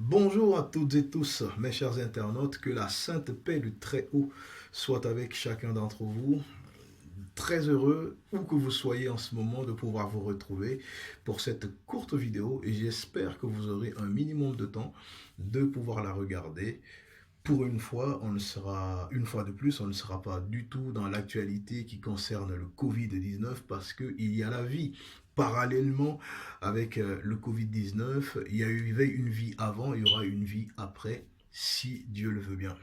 Bonjour à toutes et tous, mes chers internautes, que la sainte paix du Très-Haut soit avec chacun d'entre vous. Très heureux, où que vous soyez en ce moment, de pouvoir vous retrouver pour cette courte vidéo et j'espère que vous aurez un minimum de temps de pouvoir la regarder. Pour une fois, une fois de plus, on ne sera pas du tout dans l'actualité qui concerne le Covid-19 parce qu'il y a la vie. Parallèlement avec le Covid-19, il y a eu une vie avant, il y aura une vie après, si Dieu le veut bien.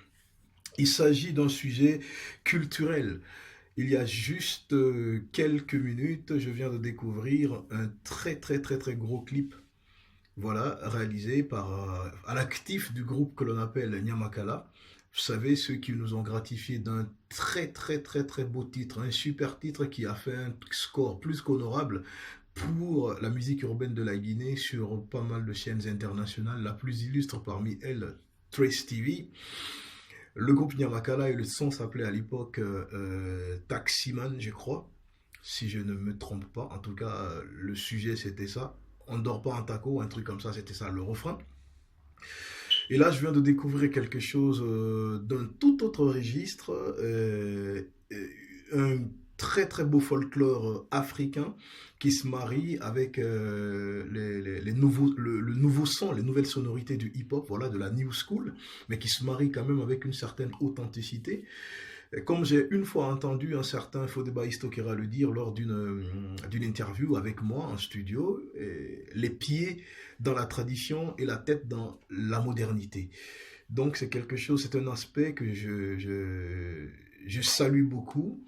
Il s'agit d'un sujet culturel. Il y a juste quelques minutes, je viens de découvrir un très gros clip, voilà, réalisé par à l'actif du groupe que l'on appelle Nyamakala. Vous savez, ceux qui nous ont gratifié d'un très beau titre, un super titre qui a fait un score plus qu'honorable pour la musique urbaine de la Guinée sur pas mal de chaînes internationales, la plus illustre parmi elles, Trace TV. Le groupe Nyamakala et le son s'appelait à l'époque Taximan, je crois, si je ne me trompe pas. En tout cas, le sujet c'était ça. On dort pas en taco, un truc comme ça, c'était ça le refrain. Et là, je viens de découvrir quelque chose d'un tout autre registre, un très beau folklore africain qui se marie avec les nouveaux, le nouveau son, les nouvelles sonorités du hip-hop, voilà, de la new school, mais qui se marie quand même avec une certaine authenticité. Comme j'ai une fois entendu un certain Fodeba Istokera le dire lors d'une interview avec moi en studio, les pieds dans la tradition et la tête dans la modernité. Donc c'est quelque chose, c'est un aspect que je salue beaucoup.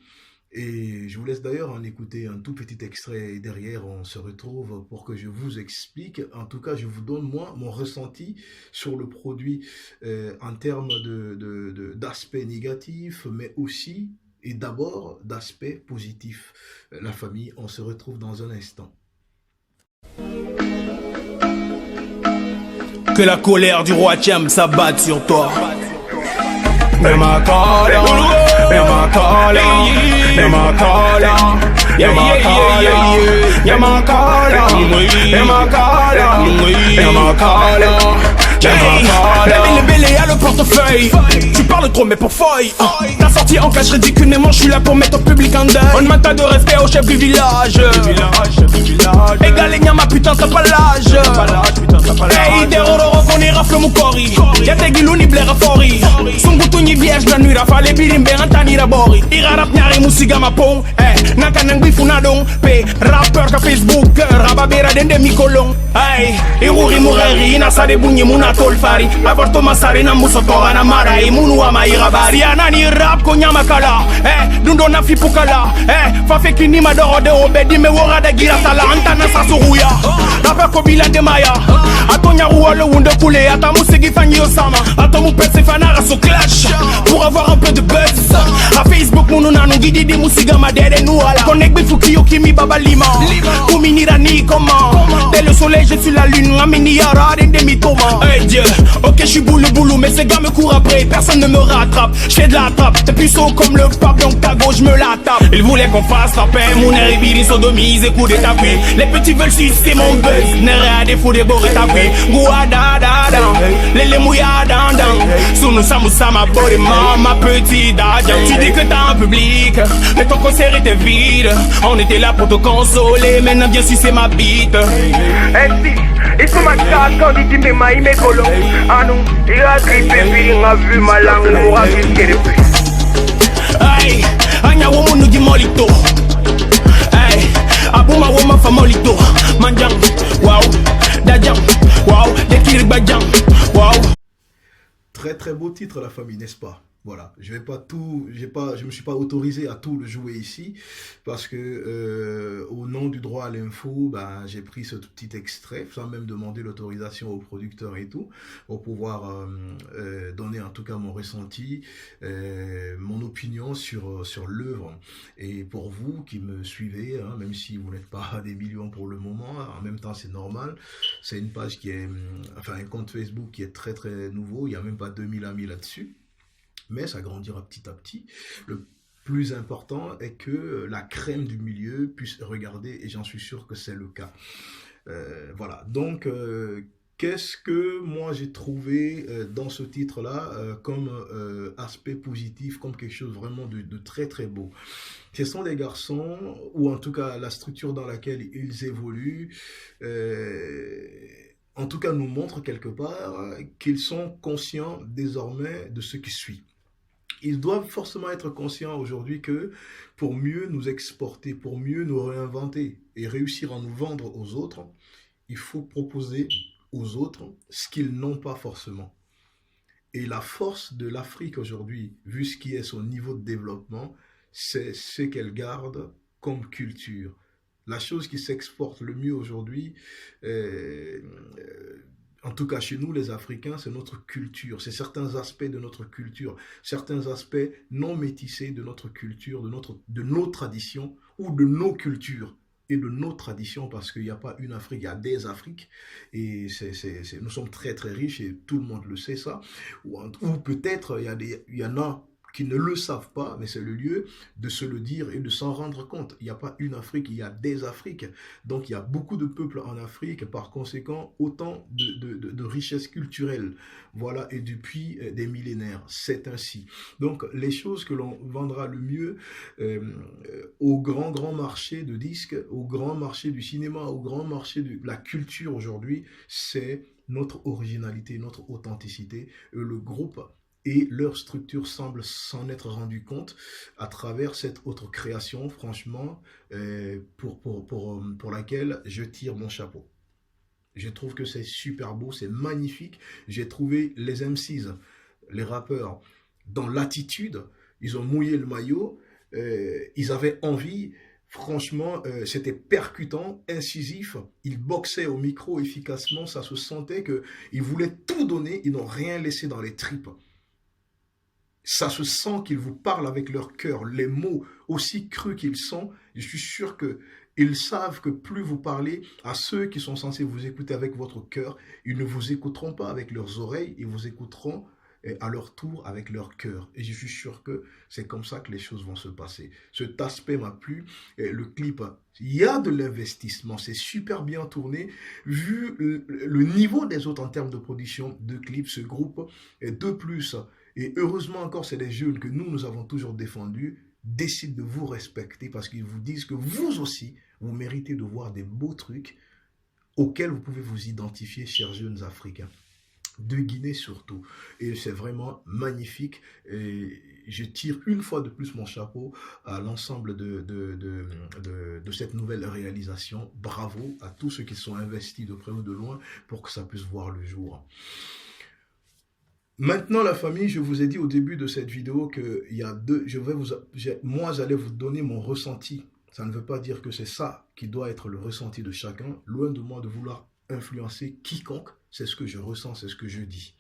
Et je vous laisse d'ailleurs en écouter un tout petit extrait et derrière on se retrouve pour que je vous explique. En tout cas, je vous donne moi mon ressenti sur le produit en termes d'aspect négatif, mais aussi et d'abord d'aspect positif. La famille, on se retrouve dans un instant. Que la colère du roi Tcham s'abatte sur toi. Le bélé à le portefeuille. Tu parles trop mais pour feuille. T'as sorti en cache ridiculement. Je suis là pour mettre au public en deuil. On demande de respect au chef du village. Égal et ma putain ça pas l'âge. Hey des rororo qu'on y rafle mon cori. Y'a des guilous ni blaire à fori. Son bouton ni vierge la nuit rafale birimbe antani rabori. Ira rap nyari musiga ma pong. Naka nang bifuna dong. Pe rappeur ka Facebook. Rababera dende mikolong. Hey iruri murari na sa de bunyi muna tolfari. Aborto masari na muso toga na marai. Munu wa mairabari. Anani rap ko Nyamakala. Dundo na fipukala. Fafe kini madoro de obedi me wora de gira tala. Antana sa suruya. Rappeur ko bila de maya. Atonya ruwa le wunde kule. Ata musigi fanyi osama. Ata mu pese fanara so clash. Pour avoir un peu de buzz. A Facebook munu nanu gidi di musiga madere nuala. Connect bifuki yo kimi baba lima. Kuminira ni comment. Dès le soleil je suis la lune. Amini yara dende mi toma. Hey Dieu, ok je suis boulou mais ces gars me courent après. Personne ne me rattrape, je fais de la trappe. T'es plus haut comme le pape donc ta gauche me la tape. Ils voulaient qu'on fasse la paix. Mon air ibiri sodomise et coup de tapis. Les petits veulent sucer mon buzz. Nere à défaut des bords et tapis. Gouada da da. Lele mouya dan dan. Sous nous samoussa ma body ma petite dadjan. Tu dis que t'as un public mais ton concert était vide. On était là pour te consoler. Maintenant viens sucer ma bite. Et sur ma carte quand il dit mais maï me colo. Ah non, il a grippé puis il a vu ma langue nous a vu qu'elle est plus. Ay, anya womu nuji molito. Ay, abuma woma fa molito. Manjang, wow, dajang, wow, dekir bajang, wow. Très beau titre, la famille, n'est-ce pas? Voilà, je me suis pas autorisé à tout le jouer ici parce que au nom du droit à l'info, ben, j'ai pris ce petit extrait sans même demander l'autorisation au producteur et tout pour pouvoir donner en tout cas mon ressenti, mon opinion sur l'œuvre. Et pour vous qui me suivez, hein, même si vous n'êtes pas des millions pour le moment, en même temps c'est normal, c'est une page qui est, enfin un compte Facebook qui est très nouveau, il n'y a même pas 2000 amis là-dessus. Mais ça grandira petit à petit. Le plus important est que la crème du milieu puisse regarder, et j'en suis sûr que c'est le cas. Voilà, donc qu'est-ce que moi j'ai trouvé dans ce titre-là comme aspect positif, comme quelque chose vraiment de très très beau. Ce sont des garçons, ou en tout cas la structure dans laquelle ils évoluent, en tout cas nous montre quelque part qu'ils sont conscients désormais de ce qui suit. Ils doivent forcément être conscients aujourd'hui que pour mieux nous exporter, pour mieux nous réinventer et réussir à nous vendre aux autres, il faut proposer aux autres ce qu'ils n'ont pas forcément. Et la force de l'Afrique aujourd'hui, vu ce qui est son niveau de développement, c'est ce qu'elle garde comme culture. La chose qui s'exporte le mieux aujourd'hui, en tout cas chez nous les Africains, c'est notre culture, c'est certains aspects de notre culture, certains aspects non métissés de notre culture, de nos traditions ou de nos cultures et de nos traditions, parce qu'il n'y a pas une Afrique, il y a des Afriques, et nous sommes très très riches et tout le monde le sait ça, ou peut-être il y en a qui ne le savent pas, mais c'est le lieu de se le dire et de s'en rendre compte. Il n'y a pas une Afrique, il y a des Afriques. Donc il y a beaucoup de peuples en Afrique, par conséquent, autant de richesses culturelles. Voilà, et depuis des millénaires, c'est ainsi. Donc les choses que l'on vendra le mieux au grand marché de disques, au grand marché du cinéma, au grand marché de la culture aujourd'hui, c'est notre originalité, notre authenticité. Le groupe et leur structure semble s'en être rendu compte à travers cette autre création, franchement, pour laquelle je tire mon chapeau. Je trouve que c'est super beau, c'est magnifique. J'ai trouvé les MCs, les rappeurs, dans l'attitude, ils ont mouillé le maillot, ils avaient envie. Franchement, c'était percutant, incisif. Ils boxaient au micro efficacement. Ça se sentait qu'ils voulaient tout donner. Ils n'ont rien laissé dans les tripes. Ça se sent qu'ils vous parlent avec leur cœur. Les mots, aussi crus qu'ils sont, je suis sûr qu'ils savent que plus vous parlez à ceux qui sont censés vous écouter avec votre cœur, ils ne vous écouteront pas avec leurs oreilles, ils vous écouteront à leur tour avec leur cœur. Et je suis sûr que c'est comme ça que les choses vont se passer. Cet aspect m'a plu. Le clip, il y a de l'investissement, c'est super bien tourné. Vu le niveau des autres en termes de production de clips, ce groupe, de plus, et heureusement encore, c'est des jeunes que nous avons toujours défendus, décident de vous respecter parce qu'ils vous disent que vous aussi, vous méritez de voir des beaux trucs auxquels vous pouvez vous identifier, chers jeunes Africains. De Guinée surtout. Et c'est vraiment magnifique. Et je tire une fois de plus mon chapeau à l'ensemble de cette nouvelle réalisation. Bravo à tous ceux qui sont investis de près ou de loin pour que ça puisse voir le jour. Maintenant, la famille, je vous ai dit au début de cette vidéo que moi, j'allais vous donner mon ressenti. Ça ne veut pas dire que c'est ça qui doit être le ressenti de chacun. Loin de moi de vouloir influencer quiconque. C'est ce que je ressens, c'est ce que je dis.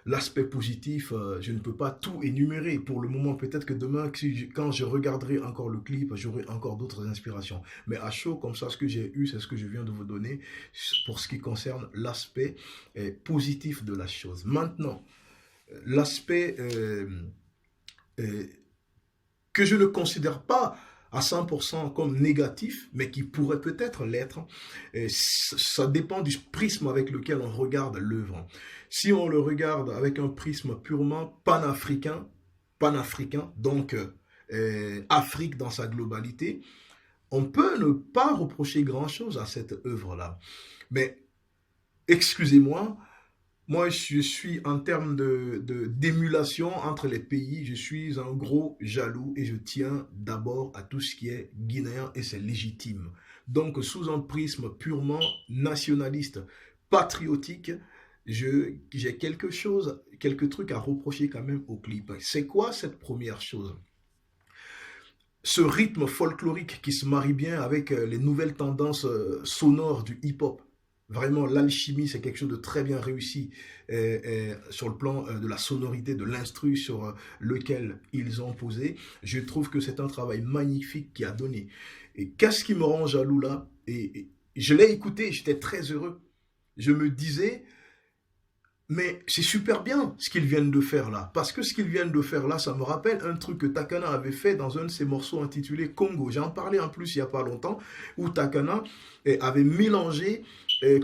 L'aspect positif, je ne peux pas tout énumérer pour le moment. Peut-être que demain, quand je regarderai encore le clip, j'aurai encore d'autres inspirations. Mais à chaud, comme ça, ce que j'ai eu, c'est ce que je viens de vous donner pour ce qui concerne l'aspect positif de la chose. Maintenant, l'aspect que je ne considère pas à 100% comme négatif, mais qui pourrait peut-être l'être, ça dépend du prisme avec lequel on regarde l'œuvre. Si on le regarde avec un prisme purement panafricain, donc Afrique dans sa globalité, on peut ne pas reprocher grand-chose à cette œuvre-là. Mais, excusez-moi, moi, je suis en termes d'émulation entre les pays, je suis un gros jaloux et je tiens d'abord à tout ce qui est guinéen et c'est légitime. Donc, sous un prisme purement nationaliste, patriotique, j'ai quelques trucs à reprocher quand même au clip. C'est quoi cette première chose ? Ce rythme folklorique qui se marie bien avec les nouvelles tendances sonores du hip-hop. Vraiment, l'alchimie, c'est quelque chose de très bien réussi sur le plan de la sonorité, de l'instru sur lequel ils ont posé. Je trouve que c'est un travail magnifique qui a donné. Et qu'est-ce qui me rend jaloux là ? Et je l'ai écouté, j'étais très heureux. Je me disais, mais c'est super bien ce qu'ils viennent de faire là. Parce que ce qu'ils viennent de faire là, ça me rappelle un truc que Takana avait fait dans un de ses morceaux intitulé Congo. J'en parlais en plus il n'y a pas longtemps, où Takana avait mélangé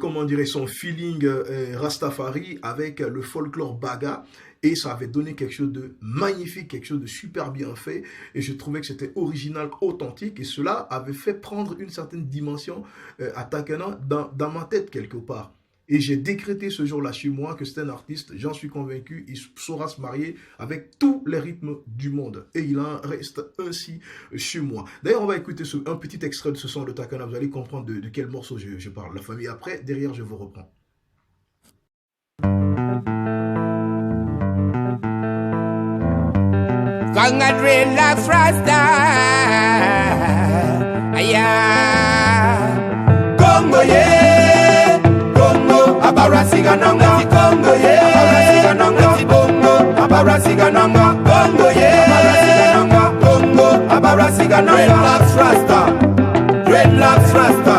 comment dirais son feeling Rastafari avec le folklore Baga. Et ça avait donné quelque chose de magnifique, quelque chose de super bien fait. Et je trouvais que c'était original, authentique. Et cela avait fait prendre une certaine dimension à Takana dans ma tête quelque part. Et j'ai décrété ce jour-là chez moi que c'est un artiste, j'en suis convaincu, il saura se marier avec tous les rythmes du monde. Et il en reste ainsi chez moi. D'ailleurs, on va écouter un petit extrait de ce son de Takana. Vous allez comprendre de quel morceau je parle. La famille après, derrière, je vous reprends. Ganga dreadlocks Rasta, aya. Congo yeah, Congo abarasigananga, Congo yeah, abarasigananga, Congo abarasigananga, Congo yeah, abarasigananga, Congo abarasigananga. Dreadlocks Rasta, dreadlocks Rasta,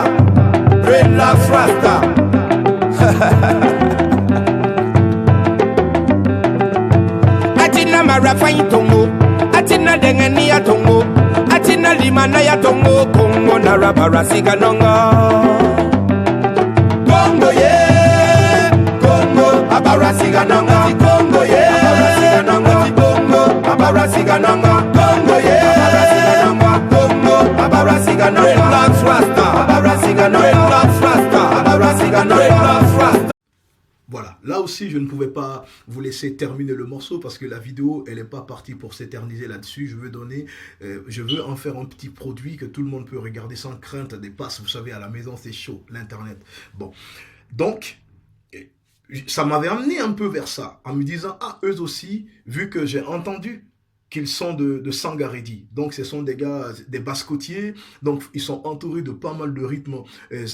dreadlocks Rasta. Atina marafa itongo, atina dengeni ya tongo, atina limana ya tongo, Congo na rabara siganonga. Congo yeah, Congo abara siganonga, Congo yeah, Congo abara siganonga, Congo yeah, Congo abara siganonga. Dreadlocks Rasta, abara siganonga, Dreadlocks Rasta, abara siganonga, Dreadlocks Rasta. Voilà, là aussi je ne pouvais pas vous laisser terminer le morceau parce que la vidéo elle n'est pas partie pour s'éterniser là-dessus. Je veux en faire un petit produit que tout le monde peut regarder sans crainte des passes. Vous savez, à la maison c'est chaud, l'internet. Bon, donc ça m'avait amené un peu vers ça en me disant, ah, eux aussi, vu que j'ai entendu qu'ils sont de Sangaredi. Donc, ce sont des gars, des basse-côtiers. Donc, ils sont entourés de pas mal de rythmes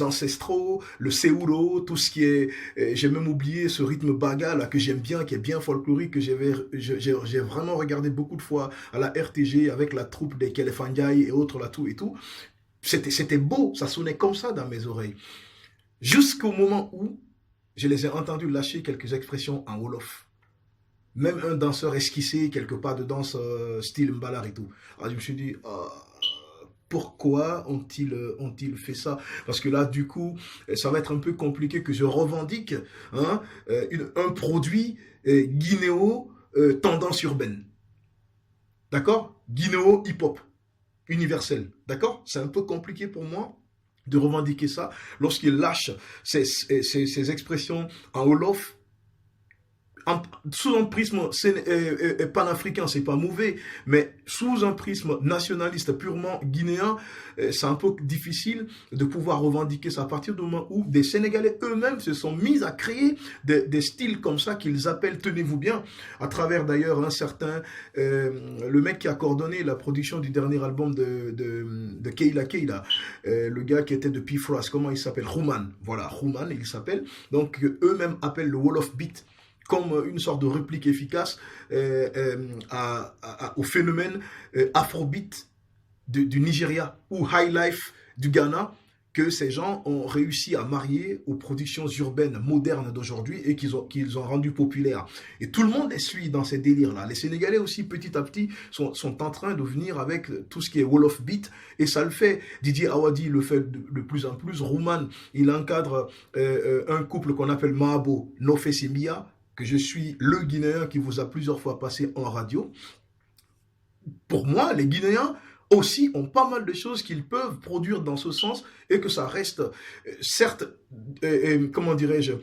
ancestraux, le seuro, tout ce qui est... j'ai même oublié ce rythme baga, là, que j'aime bien, qui est bien folklorique, que j'ai vraiment regardé beaucoup de fois à la RTG avec la troupe des Kelefandjai et autres, là, tout et tout. C'était beau, ça sonnait comme ça dans mes oreilles. Jusqu'au moment où je les ai entendus lâcher quelques expressions en Wolof. Même un danseur esquissé quelque part de danse style Mbalar et tout. Alors je me suis dit, pourquoi ont-ils fait ça? Parce que là, du coup, ça va être un peu compliqué que je revendique un produit guinéo tendance urbaine. D'accord? Guinéo hip-hop universel. D'accord? C'est un peu compliqué pour moi de revendiquer ça lorsqu'il lâche ces expressions en Wolof. Sous un prisme panafricain, c'est pas mauvais, mais sous un prisme nationaliste purement guinéen, c'est un peu difficile de pouvoir revendiquer ça à partir du moment où des Sénégalais eux-mêmes se sont mis à créer des styles comme ça qu'ils appellent, tenez-vous bien, à travers d'ailleurs un certain, le mec qui a coordonné la production du dernier album de Keila Keila, le gars qui était de Pifras, comment il s'appelle? Rouman, voilà, Rouman il s'appelle, donc eux-mêmes appellent le Wolof Beat, comme une sorte de réplique efficace au phénomène Afrobeat du Nigeria ou High Life du Ghana, que ces gens ont réussi à marier aux productions urbaines modernes d'aujourd'hui et qu'ils ont rendu populaires. Et tout le monde suit dans ces délires-là. Les Sénégalais aussi, petit à petit, sont en train de venir avec tout ce qui est Wolof Beat, et ça le fait. Didier Awadi le fait de plus en plus. Rouman, il encadre un couple qu'on appelle Mahabo Nofesimia, que je suis le Guinéen qui vous a plusieurs fois passé en radio. Pour moi, les Guinéens aussi ont pas mal de choses qu'ils peuvent produire dans ce sens et que ça reste, certes, comment dirais-je,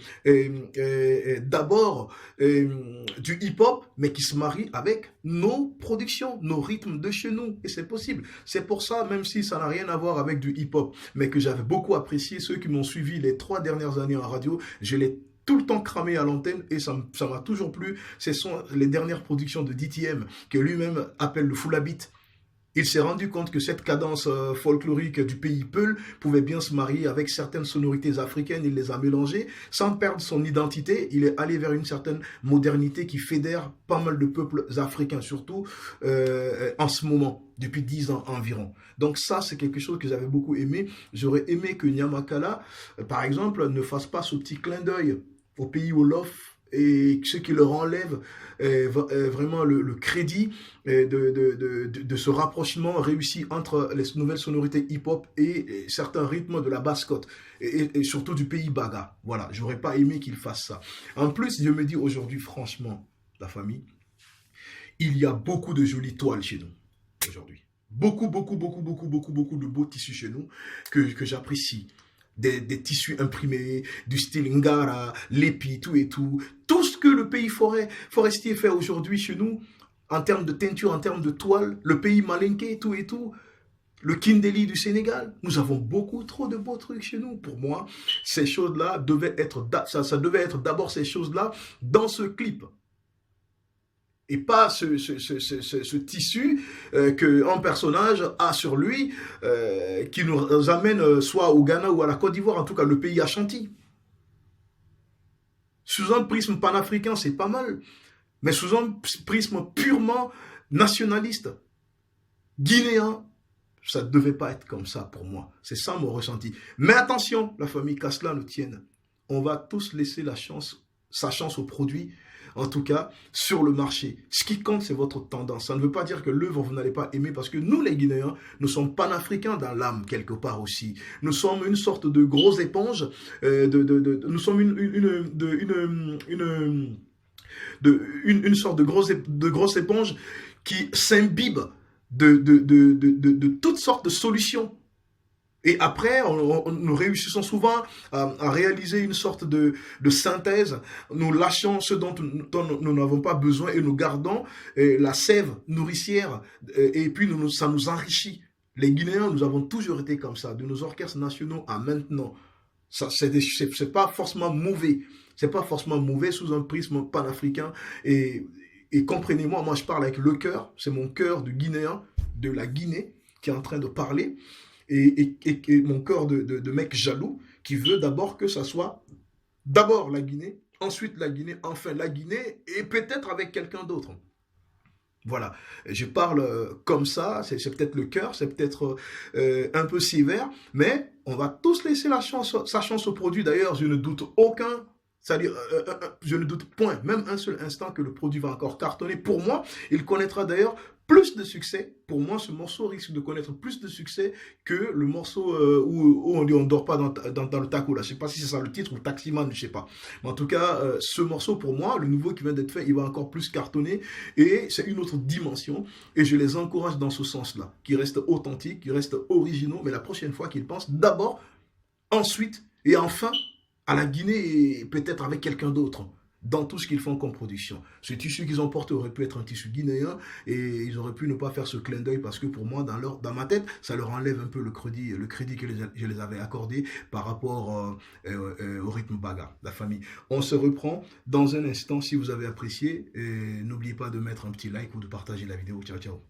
d'abord du hip-hop, mais qui se marie avec nos productions, nos rythmes de chez nous. Et c'est possible. C'est pour ça, même si ça n'a rien à voir avec du hip-hop, mais que j'avais beaucoup apprécié, ceux qui m'ont suivi les 3 dernières années en radio, je l'ai tout le temps cramé à l'antenne et ça m'a toujours plu. Ce sont les dernières productions de DTM que lui-même appelle le full beat. Il s'est rendu compte que cette cadence folklorique du pays Peul pouvait bien se marier avec certaines sonorités africaines. Il les a mélangées sans perdre son identité. Il est allé vers une certaine modernité qui fédère pas mal de peuples africains, surtout en ce moment, depuis 10 ans environ. Donc ça, c'est quelque chose que j'avais beaucoup aimé. J'aurais aimé que Nyamakala, par exemple, ne fasse pas ce petit clin d'œil au pays Wolof et ce qui leur enlève vraiment le crédit de ce rapprochement réussi entre les nouvelles sonorités hip-hop et certains rythmes de la basse-côte et surtout du pays Baga. Voilà, j'aurais pas aimé qu'ils fassent ça. En plus, je me dis aujourd'hui, franchement, la famille, il y a beaucoup de jolies toiles chez nous aujourd'hui. Beaucoup de beaux tissus chez nous que j'apprécie. Des tissus imprimés, du style Ngara, l'épi, tout et tout. Tout ce que le pays forestier fait aujourd'hui chez nous, en termes de teinture, en termes de toile, le pays malinké, tout et tout, le Kindeli du Sénégal, nous avons beaucoup trop de beaux trucs chez nous. Pour moi, ces choses-là devaient être, ça devait être d'abord ces choses-là dans ce clip. Et pas ce tissu qu'un personnage a sur lui qui nous amène soit au Ghana ou à la Côte d'Ivoire, en tout cas le pays Ashanti. Sous un prisme panafricain, c'est pas mal, mais sous un prisme purement nationaliste, guinéen, ça ne devait pas être comme ça pour moi. C'est ça mon ressenti. Mais attention, la famille, qu'à cela nous tienne. On va tous laisser sa chance au produit, en tout cas, sur le marché. Ce qui compte, c'est votre tendance. Ça ne veut pas dire que l'œuvre, vous n'allez pas aimer, parce que nous, les Guinéens, nous sommes panafricains dans l'âme, quelque part aussi. Nous sommes une sorte de grosse éponge, nous sommes une sorte de grosse éponge qui s'imbibe de toutes sortes de solutions. Et après, nous réussissons souvent à réaliser une sorte de synthèse. Nous lâchons ce dont nous n'avons pas besoin et nous gardons la sève nourricière. Et puis, ça nous enrichit. Les Guinéens, nous avons toujours été comme ça, de nos orchestres nationaux à maintenant. C'est pas forcément mauvais. C'est pas forcément mauvais sous un prisme panafricain. Et comprenez-moi, moi je parle avec le cœur. C'est mon cœur de Guinéen, de la Guinée, qui est en train de parler. Et mon cœur de mec jaloux qui veut d'abord que ça soit d'abord la Guinée, ensuite la Guinée, enfin la Guinée et peut-être avec quelqu'un d'autre. Voilà, je parle comme ça, c'est peut-être le cœur, c'est peut-être un peu sévère, mais on va tous laisser sa chance au produit. D'ailleurs, je ne doute aucun, c'est-à-dire, je ne doute point, même un seul instant que le produit va encore cartonner. Pour moi, il connaîtra d'ailleurs plus de succès. Pour moi, ce morceau risque de connaître plus de succès que le morceau où on dit on dort pas dans le taco là. Je sais pas si c'est ça le titre ou Taximan, je sais pas. Mais en tout cas, ce morceau pour moi, le nouveau qui vient d'être fait, il va encore plus cartonner et c'est une autre dimension. Et je les encourage dans ce sens-là, qui restent authentiques, qui restent originaux. Mais la prochaine fois qu'ils pensent d'abord, ensuite et enfin à la Guinée et peut-être avec quelqu'un d'autre. Dans tout ce qu'ils font comme production. Ce tissu qu'ils ont porté aurait pu être un tissu guinéen et ils auraient pu ne pas faire ce clin d'œil parce que pour moi, dans ma tête, ça leur enlève un peu le crédit que je les avais accordé par rapport au rythme Baga, la famille. On se reprend dans un instant si vous avez apprécié. N'oubliez pas de mettre un petit like ou de partager la vidéo. Ciao, ciao.